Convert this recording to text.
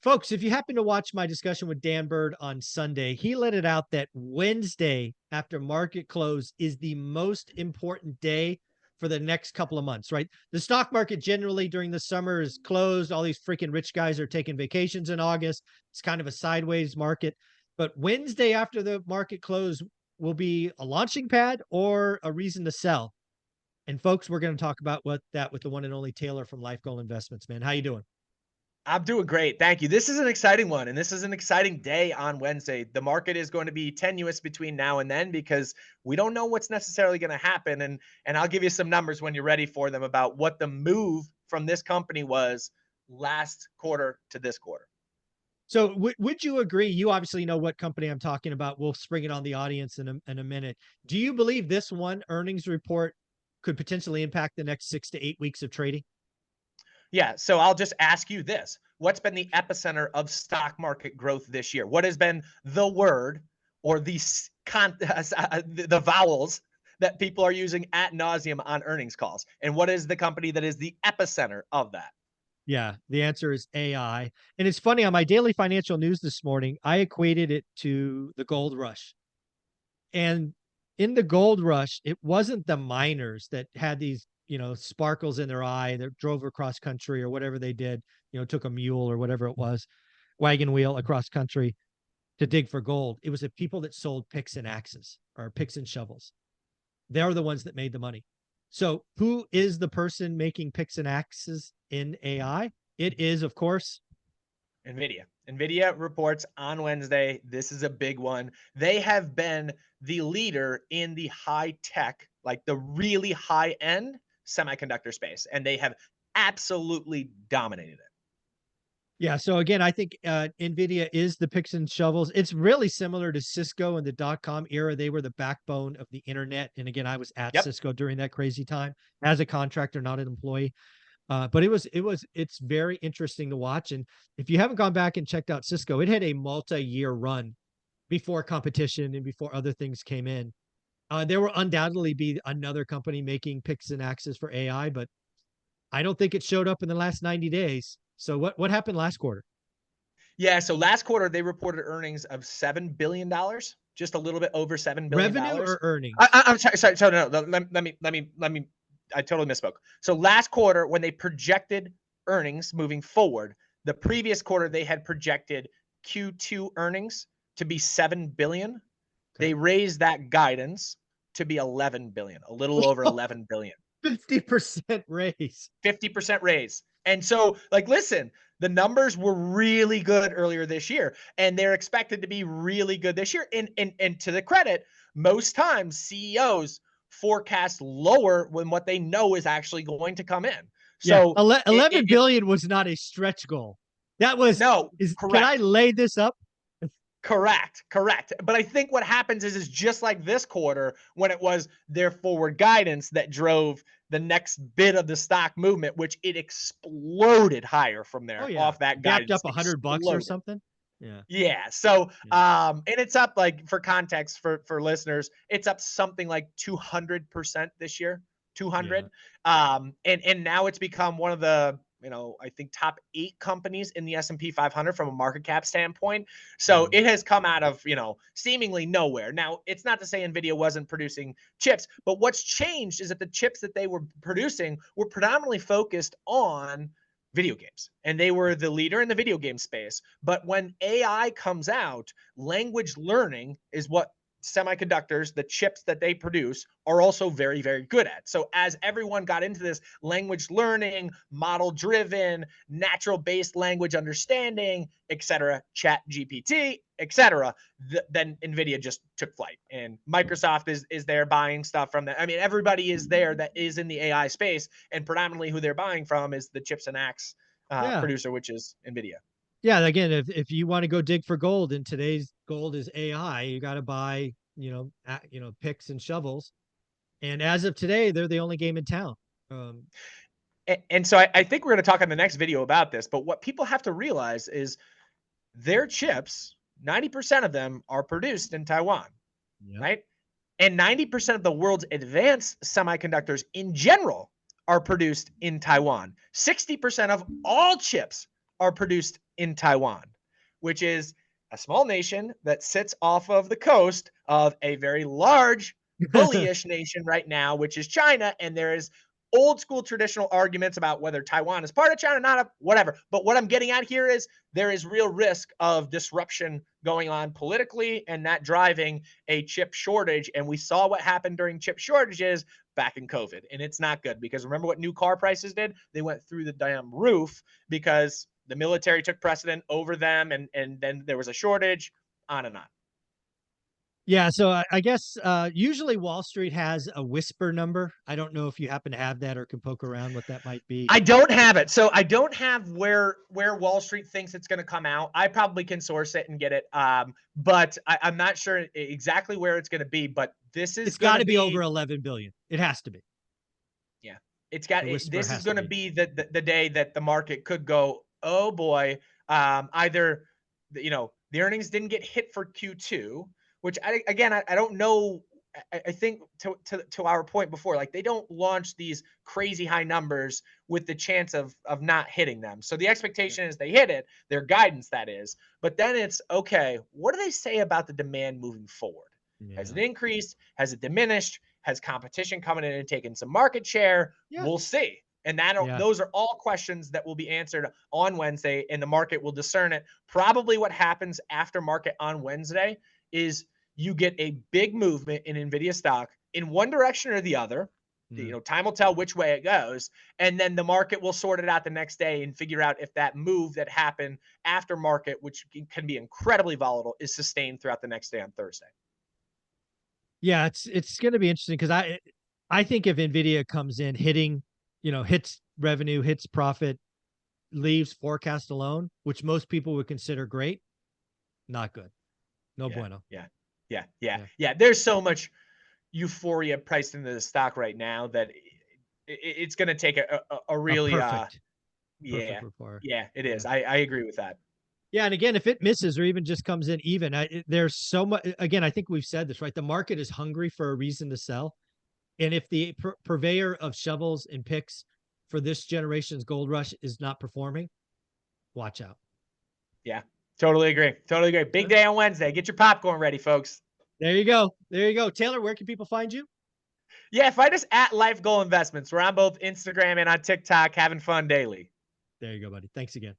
Folks, if you happen to watch my discussion with Dan Bird on Sunday, he let it out that Wednesday after market close is the most important day for the next couple of months, right? The stock market generally during the summer is closed. All these freaking rich guys are taking vacations in August. It's kind of a sideways market. But Wednesday after the market close will be a launching pad or a reason to sell. And folks, we're going to talk about what that with the one and only Taylor from Life Goal Investments, man. How you doing? I'm doing great. Thank you. This is an exciting one, and this is an exciting day on Wednesday. The market is going to be tenuous between now and then because we don't know what's necessarily going to happen. And I'll give you some numbers when you're ready for them about what the move from this company was last quarter to this quarter. So would you agree? You obviously know what company I'm talking about. We'll spring it on the audience in a minute. Do you believe this one earnings report could potentially impact the next 6 to 8 weeks of trading? Yeah. So I'll just ask you this. What's been the epicenter of stock market growth this year? What has been the word or the vowels that people are using ad nauseum on earnings calls? And what is the company that is the epicenter of that? Yeah, the answer is AI. And it's funny, on my daily financial news this morning, I equated it to the gold rush. And in the gold rush, it wasn't the miners that had these, sparkles in their eye that drove across country or whatever they did, took a mule or whatever it was, wagon wheel across country to dig for gold. It was the people that sold picks and axes or picks and shovels. They're the ones that made the money. So who is the person making picks and axes in AI? It is, of course, NVIDIA. NVIDIA reports on Wednesday. This is a big one. They have been the leader in the high tech, like the really high end semiconductor space, and they have absolutely dominated it. yeah. So again, I think NVIDIA is the picks and shovels. It's really similar to Cisco in the dot-com era. They were the backbone of the internet. And again, I was at Yep. Cisco during that crazy time as a contractor, not an employee. But it's very interesting to watch. And if you haven't gone back and checked out Cisco, it had a multi-year run before competition and before other things came in. There will undoubtedly be another company making picks and axes for AI, but I don't think it showed up in the last 90 days. So what happened last quarter? Yeah. So last quarter, they reported earnings of $7 billion, just a little bit over $7 billion. Revenue or I'm earnings? sorry. Sorry. So no, no, let me. I totally misspoke. So last quarter, when they projected earnings moving forward, the previous quarter they had projected Q2 earnings to be 7 billion. They Okay. raised that guidance to be 11 billion, a little over 11 billion. 50% raise. 50% raise. And so, like, listen, the numbers were really good earlier this year, and they're expected to be really good this year. And to the credit, most times CEOs forecast lower when what they know is actually going to come in. Yeah. So 11 billion was not a stretch goal. That was, no, can I correct. lay this up? Correct, correct. But I think what happens is just like this quarter when it was their forward guidance that drove the next bit of the stock movement, which it exploded higher from Oh there yeah. off that Gapped guidance, up $100 or exploded. something. Yeah. Yeah. So, Yeah. and it's up, like, for context for listeners, it's up something like 200% this year, Yeah. 200. And now it's become one of the, I think top 8 companies in the S&P 500 from a market cap standpoint. So Mhm. it has come out of, seemingly nowhere. Now, it's not to say Nvidia wasn't producing chips, but what's changed is that the chips that they were producing were predominantly focused on video games, and they were the leader in the video game space. But when AI comes out, language learning is what semiconductors, the chips that they produce, are also very, very good at. So as everyone got into this language learning, model driven, natural based language understanding, etc., chat GPT, etc., then Nvidia just took flight, and Microsoft is there buying stuff from that. I mean, everybody is there that is in the AI space, and predominantly who they're buying from is the chips and axe Yeah. producer, which is Nvidia. Yeah. Again, if you want to go dig for gold and today's gold is AI, you got to buy, picks and shovels. And as of today, they're the only game in town. Um, And so I think we're going to talk on the next video about this. But what people have to realize is their chips, 90% of them are produced in Taiwan, yep. right? And 90% of the world's advanced semiconductors in general are produced in Taiwan. 60% of all chips are produced in Taiwan, which is a small nation that sits off of the coast of a very large, bullyish nation right now, which is China. And there is old school traditional arguments about whether Taiwan is part of China, not a, whatever. But what I'm getting at here is there is real risk of disruption going on politically and that driving a chip shortage. And we saw what happened during chip shortages back in COVID. And it's not good because remember what new car prices did? They went through the damn roof because the military took precedent over them and then there was a shortage, on and on. Yeah, so I guess usually Wall Street has a whisper number. I don't know if you happen to have that or can poke around what that might be. I don't have it. So I don't have where Wall Street thinks it's going to come out. I probably can source it and get it. But I'm not sure exactly where it's going to be, but this is It's got going to to be over 11 billion. It has to be. yeah. It's got The whisper this is has to going to be. be the day that the market could go, "Oh boy, either the earnings didn't get hit for Q2, which I don't know. I think to our point before, like they don't launch these crazy high numbers with the chance of not hitting them. So the expectation is they hit it, their guidance that is. But then it's okay. What do they say about the demand moving forward? Has it Yeah. increased? Has it diminished? Has competition coming in and taken some market share? Yeah. We'll see. And Yeah. those are all questions that will be answered on Wednesday, and the market will discern it. Probably what happens after market on Wednesday is you get a big movement in Nvidia stock in one direction or the other. Time will tell which way it goes, and then the market will sort it out the next day and figure out if that move that happened after market, which can be incredibly volatile, is sustained throughout the next day on Thursday. Yeah, it's going to be interesting because I think if Nvidia comes in hitting, hits revenue, hits profit, leaves forecast alone, which most people would consider great, not good. No Yeah, bueno. yeah. There's so much euphoria priced into the stock right now that it's going to take a really Perfect yeah, report. yeah, it is. Yeah. I agree with that. Yeah, and again, if it misses or even just comes in even, there's so much. Again, I think we've said this, right? The market is hungry for a reason to sell, and if the purveyor of shovels and picks for this generation's gold rush is not performing, watch out. Yeah, totally agree. Totally agree. Big day on Wednesday. Get your popcorn ready, folks. There you go. There you go. Taylor, where can people find you? Yeah, find us at Life Goal Investments. We're on both Instagram and on TikTok, having fun daily. There you go, buddy. Thanks again.